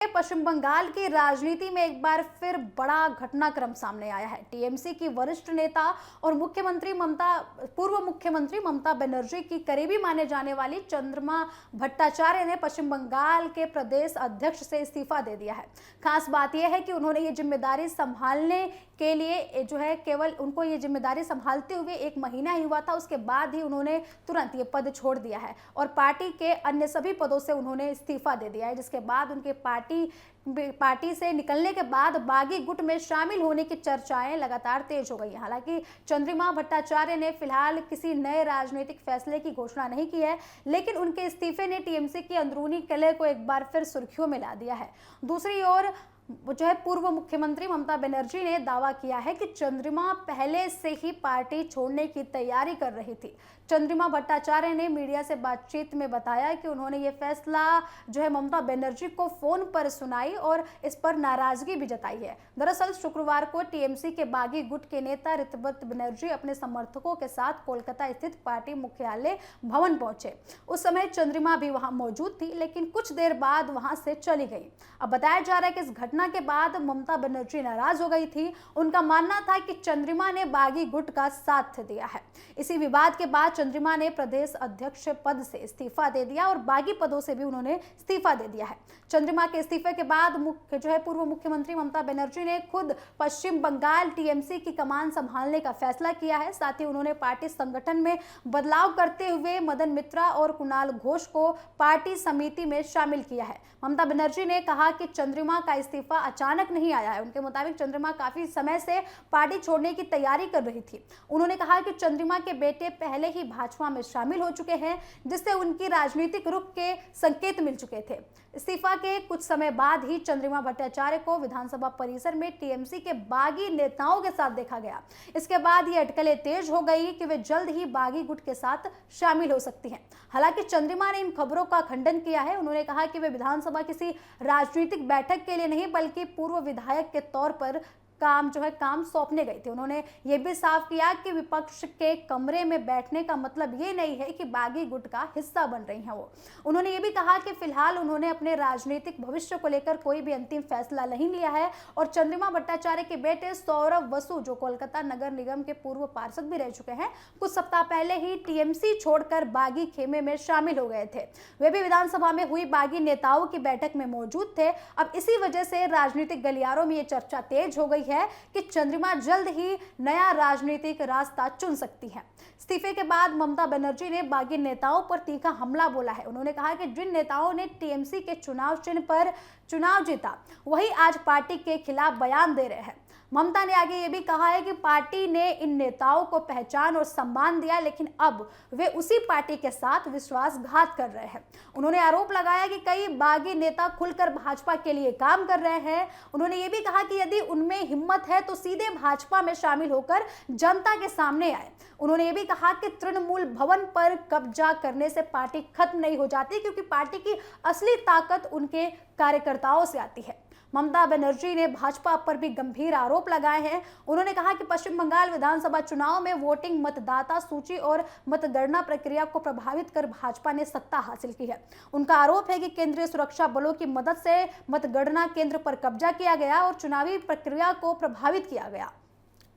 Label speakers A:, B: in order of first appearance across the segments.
A: पश्चिम बंगाल की राजनीति में एक बार फिर बड़ा घटनाक्रम सामने आया है। टीएमसी की वरिष्ठ नेता और पूर्व मुख्यमंत्री ममता बनर्जी की करीबी माने जाने वाली चंद्रमा भट्टाचार्य ने पश्चिम बंगाल के प्रदेश अध्यक्ष से इस्तीफा दे दिया है। खास बात यह है कि उन्होंने ये जिम्मेदारी संभालने के लिए केवल उनको ये जिम्मेदारी संभालते हुए 1 महीना ही हुआ था, उसके बाद ही उन्होंने तुरंत ये पद छोड़ दिया है और पार्टी के अन्य सभी पदों से उन्होंने इस्तीफा दे दिया है, जिसके बाद उनके पार्टी से निकलने के बाद बागी गुट में शामिल होने की चर्चाएं लगातार तेज हो गई हैं। हालांकि चंद्रिमा भट्टाचार्य ने फिलहाल किसी नए राजनीतिक फैसले की घोषणा नहीं की है, लेकिन उनके इस्तीफे ने टीएमसी की अंदरूनी कलह को एक बार फिर सुर्खियों में ला दिया है। दूसरी ओर पूर्व मुख्यमंत्री ममता बनर्जी ने दावा किया है कि चंद्रिमा पहले से ही पार्टी छोड़ने की तैयारी कर रही थी। चंद्रिमा भट्टाचार्य ने मीडिया से बातचीत में बताया कि उन्होंने ये फैसला ममता बनर्जी को फोन पर सुनाई और इस पर नाराजगी भी जताई है। दरअसल शुक्रवार को टीएमसी के बागी गुट के नेता ऋतव्रत बनर्जी अपने समर्थकों के साथ कोलकाता स्थित पार्टी मुख्यालय भवन पहुंचे। उस समय चंद्रिमा भी वहां मौजूद थी, लेकिन कुछ देर बाद वहां से चली गई। अब बताया जा रहा है कि इस घटना के बाद ममता बनर्जी नाराज हो गई थी। उनका मानना था कि चंद्रिमा ने बागी गुट का साथ दिया है। इसी विवाद के बाद चंद्रिमा ने प्रदेश अध्यक्ष पद से इस्तीफा दे दिया और बागी पदों से भी उन्होंने इस्तीफा दे दिया है। चंद्रिमा के इस्तीफे के बाद पूर्व मुख्यमंत्री ममता बनर्जी ने खुद पश्चिम बंगाल टीएमसी की कमान संभालने का फैसला किया है। साथ ही उन्होंने पार्टी संगठन में बदलाव करते हुए मदन मित्रा और कुणाल घोष को पार्टी समिति में शामिल किया है। ममता बनर्जी ने कहा कि चंद्रिमा का इस्तीफा अचानक नहीं आया है। उनके मुताबिक चंद्रिमा काफी समय से पार्टी छोड़ने की तैयारी कर रही थी। उन्होंने कहा कि चंद्रिमा के बेटे पहले ही भाजपा में शामिल हो चुके हैं, जिससे उनकी राजनीतिक रुख के संकेत मिल चुके थे। इस्तीफा के कुछ समय बाद ही चंद्रिमा भट्टाचार्य को विधानसभा परिसर में टीएमसी के बागी नेताओं के साथ देखा गया। इसके बाद ये अटकलें तेज हो गई कि वे जल्द ही बागी गुट के साथ शामिल हो सकती हैं। हालांकि चंद्रिमा ने इन खबरों का खंडन किया है। उन्होंने कहा कि वे विधानसभा किसी राजनीतिक बैठक के लिए नहीं, बल्कि पूर्व विधायक के तौर पर काम सौंपने गई थी। उन्होंने ये भी साफ किया कि विपक्ष के कमरे में बैठने का मतलब ये नहीं है कि बागी गुट का हिस्सा बन रही हैं वो। उन्होंने ये भी कहा कि फिलहाल उन्होंने अपने राजनीतिक भविष्य को लेकर कोई भी अंतिम फैसला नहीं लिया है और चंद्रिमा भट्टाचार्य के बेटे सौरभ वसु, जो कोलकाता नगर निगम के पूर्व पार्षद भी रह चुके हैं, कुछ सप्ताह पहले ही टीएमसी छोड़कर बागी खेमे में शामिल हो गए थे। वे भी विधानसभा में हुई बागी नेताओं की बैठक में मौजूद थे। अब इसी वजह से राजनीतिक गलियारों में ये चर्चा तेज हो गई है कि चंद्रिमा जल्द ही नया राजनीतिक रास्ता चुन सकती है। इस्तीफे के बाद ममता बनर्जी ने बागी नेताओं पर तीखा हमला बोला है। उन्होंने कहा कि जिन नेताओं ने टीएमसी के चुनाव चिन्ह पर चुनाव जीता, वही आज पार्टी के खिलाफ बयान दे रहे हैं। ममता ने आगे ये भी कहा है कि पार्टी ने इन नेताओं को पहचान और सम्मान दिया, लेकिन अब वे उसी पार्टी के साथ विश्वासघात कर रहे हैं। उन्होंने आरोप लगाया कि कई बागी नेता खुलकर भाजपा के लिए काम कर रहे हैं। उन्होंने ये भी कहा कि यदि उनमें हिम्मत है तो सीधे भाजपा में शामिल होकर जनता के सामने आए। उन्होंने ये भी कहा कि तृणमूल भवन पर कब्जा करने से पार्टी खत्म नहीं हो जाती, क्योंकि पार्टी की असली ताकत उनके कार्यकर्ताओं से आती है। ममता बनर्जी ने भाजपा पर भी गंभीर आरोप लगाए हैं। उन्होंने कहा कि पश्चिम बंगाल विधानसभा चुनाव में वोटिंग, मतदाता सूची और मतगणना प्रक्रिया को प्रभावित कर भाजपा ने सत्ता हासिल की है। उनका आरोप है कि केंद्रीय सुरक्षा बलों की मदद से मतगणना केंद्र पर कब्जा किया गया और चुनावी प्रक्रिया को प्रभावित किया गया।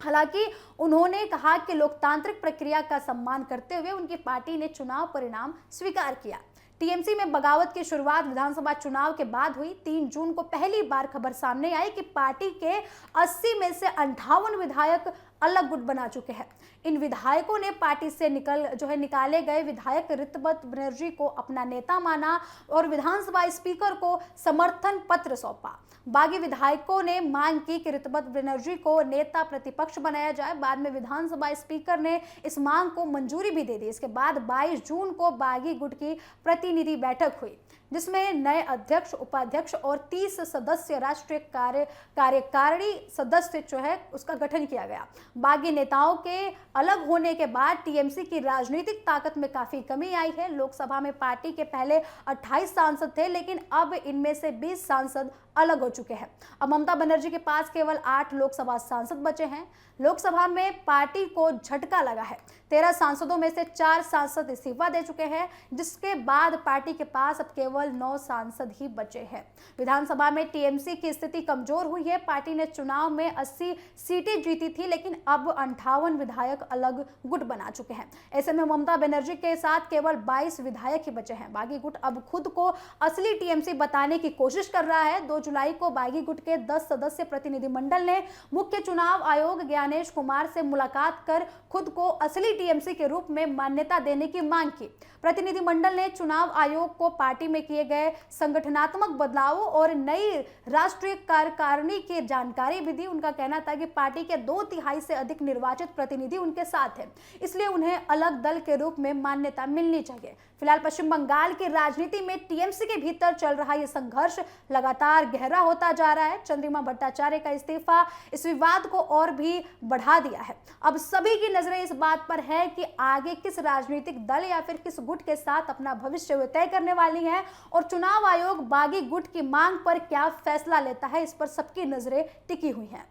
A: हालांकि उन्होंने कहा कि लोकतांत्रिक प्रक्रिया का सम्मान करते हुए उनकी पार्टी ने चुनाव परिणाम स्वीकार किया। टीएमसी में बगावत की शुरुआत विधानसभा चुनाव के बाद हुई। 3 जून को पहली बार खबर सामने आई कि पार्टी के 80 में से 58 विधायक अलग गुट बना चुके हैं। इन विधायकों ने पार्टी से निकाले गए विधायक ऋतव्रत बनर्जी को अपना नेता माना और विधानसभा स्पीकर को समर्थन पत्र सौंपा। बागी विधायकों ने मांग की कि ऋतव्रत बनर्जी को नेता प्रतिपक्ष बनाया जाए। बाद में विधानसभा स्पीकर ने इस मांग को मंजूरी भी दे दी। इसके बाद 22 जून को बागी गुट की प्रतिनिधि बैठक हुई, जिसमें नए अध्यक्ष, उपाध्यक्ष और 30 सदस्य राष्ट्रीय कार्यकारिणी सदस्य उसका गठन किया गया। बागी नेताओं के अलग होने के बाद टीएमसी की राजनीतिक ताकत में काफी कमी आई है। लोकसभा में पार्टी के पहले 28 सांसद थे, लेकिन अब इनमें से 20 सांसद अलग हो चुके हैं। अब ममता बनर्जी के पास केवल 8 लोकसभा सांसद बचे हैं। लोकसभा में पार्टी को झटका लगा है। 13 सांसदों में से 4 सांसद इस्तीफा दे चुके हैं, जिसके बाद पार्टी के पास अब केवल केवल 9 सांसद ही बचे हैं। विधानसभा में टीएमसी की स्थिति कमजोर हुई है। पार्टी ने चुनाव में 80 सीटें जीती थी, लेकिन अब 58 विधायक अलग गुट बना चुके हैं। ऐसे में ममता बनर्जी के साथ केवल 22 विधायक ही बचे हैं। बागी गुट अब खुद को असली टीएमसी बताने की कोशिश कर रहा है। 2 जुलाई को बागी गुट के 10 सदस्य प्रतिनिधिमंडल ने मुख्य चुनाव आयोग ज्ञानेश कुमार से मुलाकात कर खुद को असली टीएमसी के रूप में मान्यता देने की मांग की। प्रतिनिधिमंडल ने चुनाव आयोग को पार्टी में किए गए संगठनात्मक बदलावों और नई राष्ट्रीय कार्यकारिणी की जानकारी भी दी। उनका कहना था कि पार्टी के 2/3 से अधिक निर्वाचित प्रतिनिधि उनके साथ हैं, इसलिए उन्हें अलग दल के रूप में मान्यता मिलनी चाहिए। फिलहाल पश्चिम बंगाल की राजनीति में टीएमसी के भीतर चल रहा यह संघर्ष लगातार गहरा होता जा रहा है। चंद्रिमा भट्टाचार्य का इस्तीफा इस विवाद को और भी बढ़ा दिया है। अब सभी की नजरें इस बात पर है कि आगे किस राजनीतिक दल या फिर किस गुट के साथ अपना भविष्य वे तय करने वाली है और चुनाव आयोग बागी गुट की मांग पर क्या फैसला लेता है, इस पर सबकी नजरें टिकी हुई हैं।